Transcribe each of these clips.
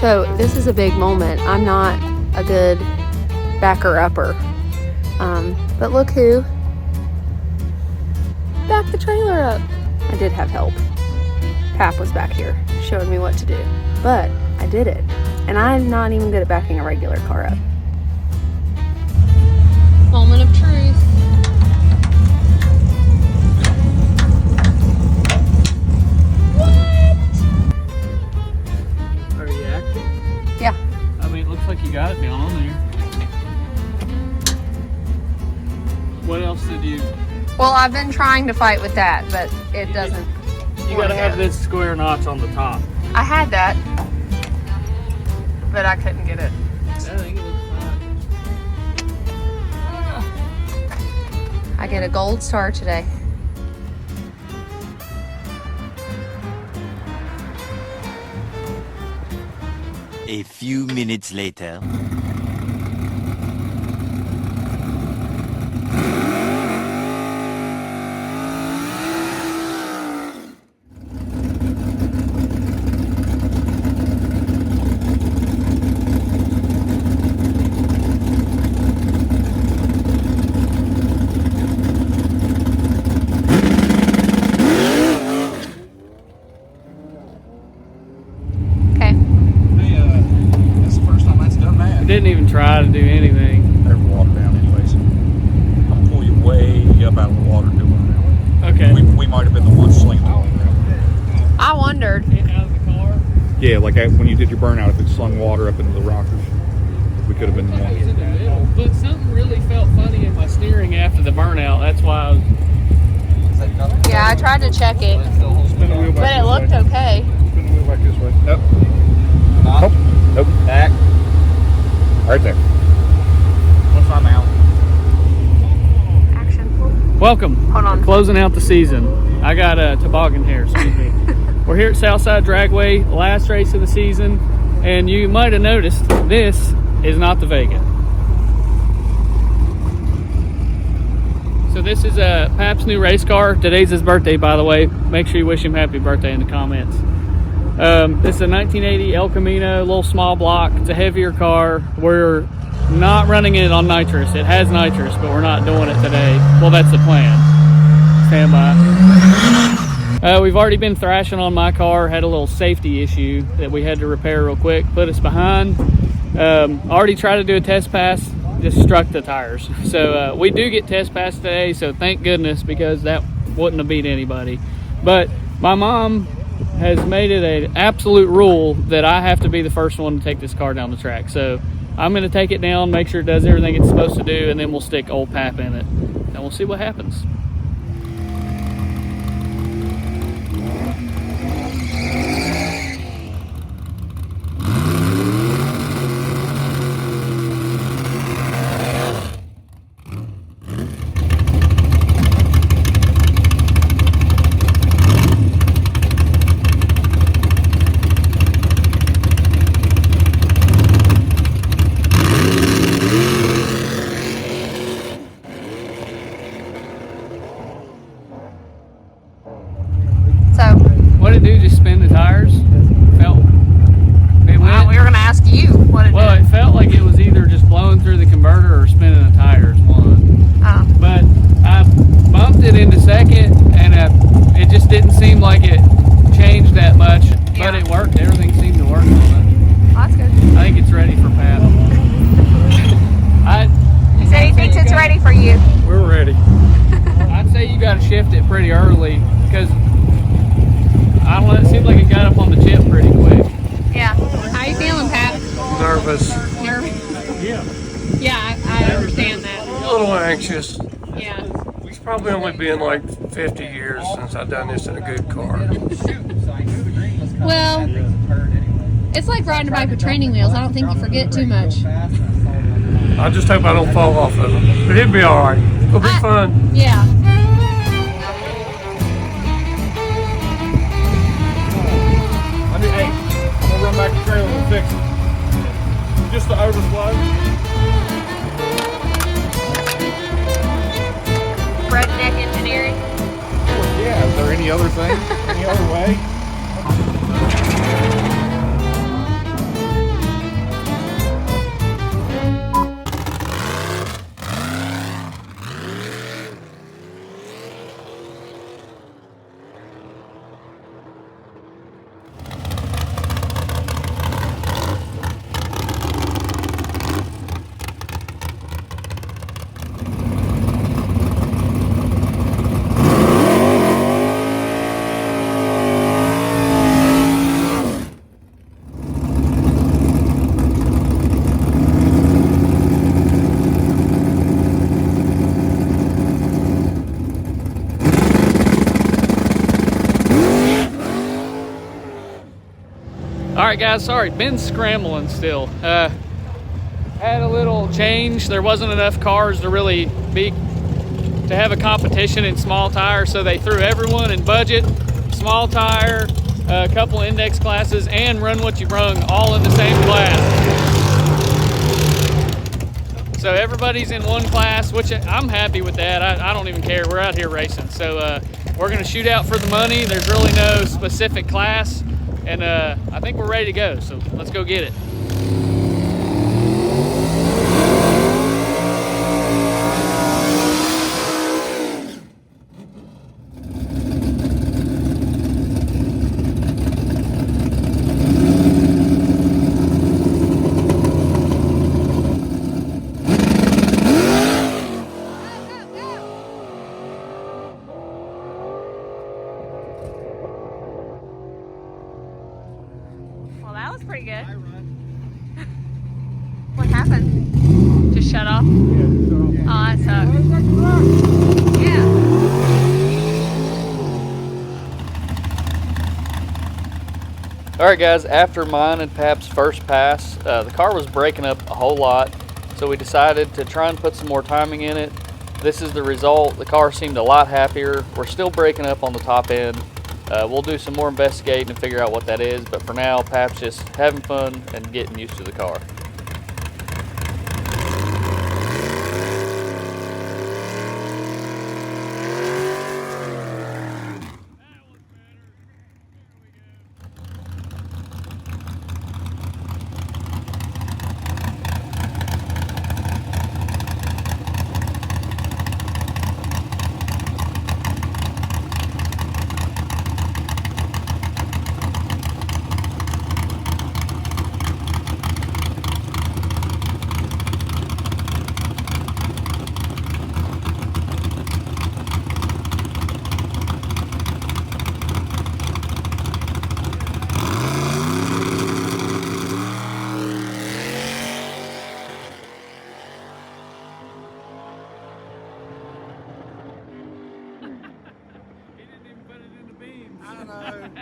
So this is a big moment. I'm not a good backer-upper. But look who backed the trailer up. I did have help. Pap was back here showing me what to do. But I did it. And I'm not even good at backing a regular car up. Moment of truth. Are you acting? Yeah. I mean, it looks like you got it down on there. What else did you... Well, I've been trying to fight with that, but it doesn't. You gotta have this square notch on the top. I had that, but I couldn't get it. I think it looks fine. I get a gold star today. A few minutes later. Didn't even try to do anything. There's water down anyways. I'll pull you way up out of the water doing it. Okay. We might have been the ones slinging the water around. I wondered. Get out of the car. Yeah, like when you did your burnout, if it slung water up into the rockers, we could have been the It was ones. in the middle, but something really felt funny in my steering after the burnout. That's why I was... Yeah, I tried to check it, Spin the wheel back but it this looked way. okay. Spin the wheel back this way. Nope. Nope. Nope. Back. Right there. What's on now? Action. Welcome. Hold on. We're closing out the season. I got a toboggan here, excuse me. We're here at Southside Dragway, last race of the season, and you might have noticed this is not the Vega. So this is Pap's new race car. Today's his birthday, by the way. Make sure you wish him happy birthday in the comments. This is a 1980 El Camino, little small block. It's a heavier car. We're not running it on nitrous. It has nitrous, but we're not doing it today. Well, that's the plan. Stand by. We've already been thrashing on my car. Had a little safety issue that we had to repair real quick. Put us behind. Already tried to do a test pass. Just struck the tires. So we do get test pass today. So thank goodness, because that wouldn't have beat anybody. But my mom has made it an absolute rule that I have to be the first one to take this car down the track. So I'm going to take it down, make sure it does everything it's supposed to do, and then we'll stick old Pap in it. And we'll see what happens. What did it do? Just spin the tires? Felt. It went. We were gonna ask you what it Well, did. it felt like it was either just blowing through the converter or spinning the tires. One. But I bumped it into second, and it just didn't seem like it changed that much. But it worked. Everything seemed to work on it. Well, that's good. I think it's ready for Pat. He said he thinks it's ready for you. We're ready. I'd say you got to shift it pretty early, because I don't know, it seemed like it got up on the chip pretty quick. Yeah. How you feeling, Pat? Nervous, Nervous? Yeah. Yeah, I understand that. a little anxious. Yeah. It's probably only been like 50 years since I've done this in a good car. Well, it's like riding a bike with training wheels. I don't think you forget too much. I just hope I don't fall off of them, but it'll be all right. It'll be fun. Yeah. Hey, I'm gonna run back the trailer and fix it. Just the overflow. Redneck engineering. Yeah, is there any other thing? Any other way? right, guys, sorry, been scrambling still. Had a little change. There wasn't enough cars to really to have a competition in small tire, so they threw everyone in budget, small tire, a couple index classes, and run what you brung all in the same class. So everybody's in one class, which I'm happy with that. I don't even care. We're out here racing. So we're going to shoot out for the money. There's really no specific class, and I think we're ready to go. So let's go get it. Pretty good. What happened? Just shut off? Oh, that sucks. Yeah. All right, guys, after mine and Pap's first pass, the car was breaking up a whole lot, so we decided to try and put some more timing in it. This is the result. The car seemed a lot happier. We're still breaking up on the top end. We'll do some more investigating and figure out what that is, but for now, Pap's just having fun and getting used to the car.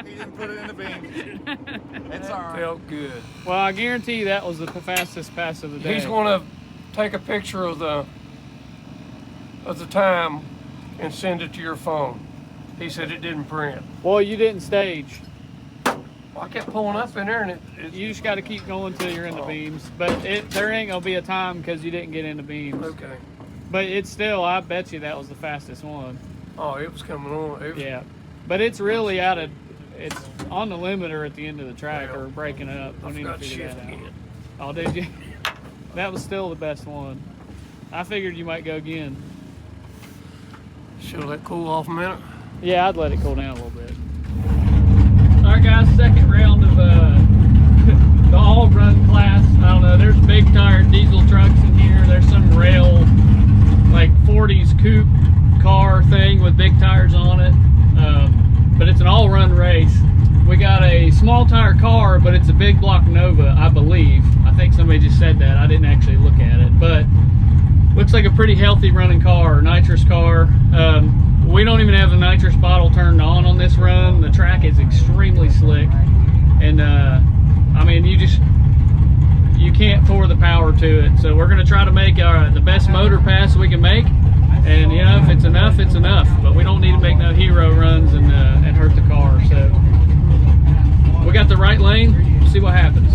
He didn't put it in the beam. It's all right. Felt good. Well, I guarantee you that was the fastest pass of the day. He's going to take a picture of the time and send it to your phone. He said it didn't print. Well, you didn't stage. I kept pulling up in there, and it You just got to keep going till you're in the beams. But there ain't going to be a time because you didn't get in the beams. okay. But it's still, I bet you that was the fastest one. Oh, it was coming on. It was, Yeah. But it's really it's on the limiter at the end of the track or breaking up. I We need to forgot to figure shift that out. again. Oh, did you? That was still the best one. I figured you might go again. Should let that cool off a minute. Yeah, I'd let it cool down a little bit. All right, guys, second round of the all-run class. I don't know, there's big tire diesel trucks in here. There's some rail, like 40s coupe car thing with big tires on it. But it's an all-run race. We got a small tire car, but it's a big block Nova, I believe. I think somebody just said that. I didn't actually look at it, but looks like a pretty healthy running car, nitrous car. We don't even have the nitrous bottle turned on this run. The track is extremely slick, and I mean, you can't pour the power to it. So we're going to try to make the best motor pass we can make, and you know, if it's enough, it's enough. But we don't need to make no hero runs and hurt the car. So we got the right lane. We'll see what happens.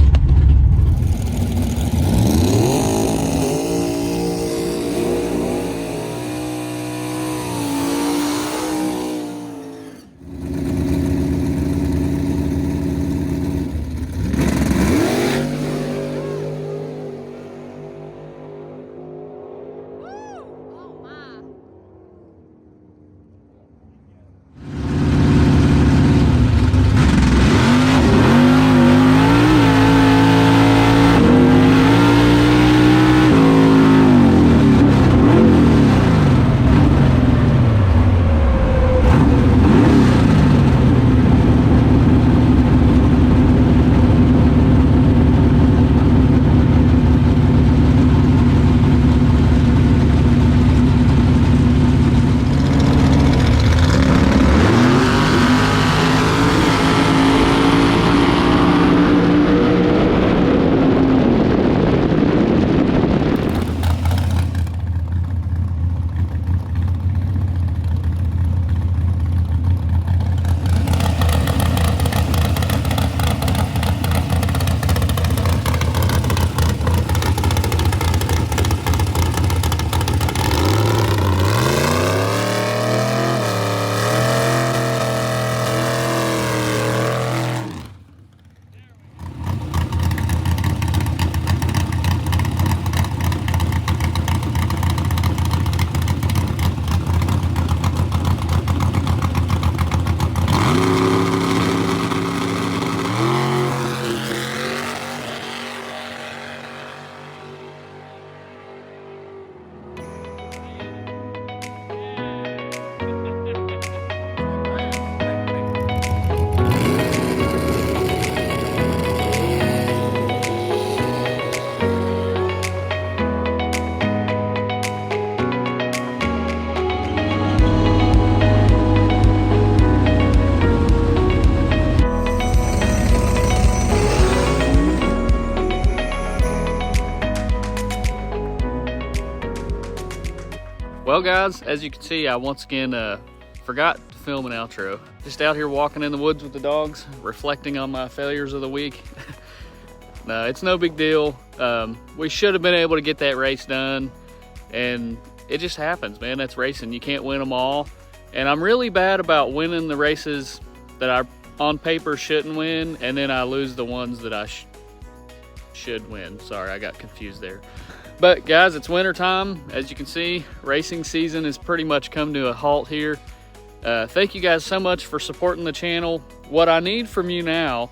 Well guys, as you can see, I once again forgot to film an outro. Just out here walking in the woods with the dogs, reflecting on my failures of the week. No, it's no big deal. We should have been able to get that race done, and it just happens, man. That's racing. You can't win them all. And I'm really bad about winning the races that I on paper shouldn't win, and then I lose the ones that I should win. Sorry, I got confused there. But guys, it's winter time. As you can see, racing season has pretty much come to a halt here. Thank you guys so much for supporting the channel. What I need from you now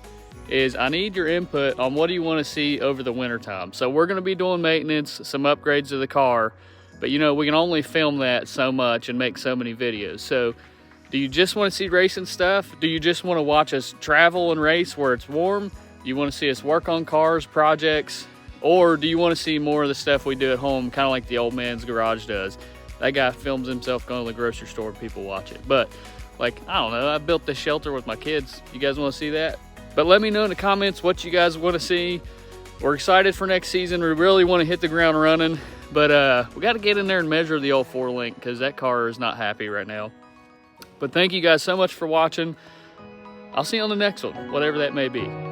is I need your input on what do you want to see over the winter time. So we're going to be doing maintenance, some upgrades to the car, but you know, we can only film that so much and make so many videos. So do you just want to see racing stuff? Do you just want to watch us travel and race where it's warm? Do you want to see us work on cars, projects? Or do you want to see more of the stuff we do at home, kind of like the old man's garage does? That guy films himself going to the grocery store and people watch it. But like, I don't know, I built this shelter with my kids. You guys want to see that? But let me know in the comments what you guys want to see. We're excited for next season. We really want to hit the ground running. But we got to get in there and measure the old 4-link because that car is not happy right now. But thank you guys so much for watching. I'll see you on the next one, whatever that may be.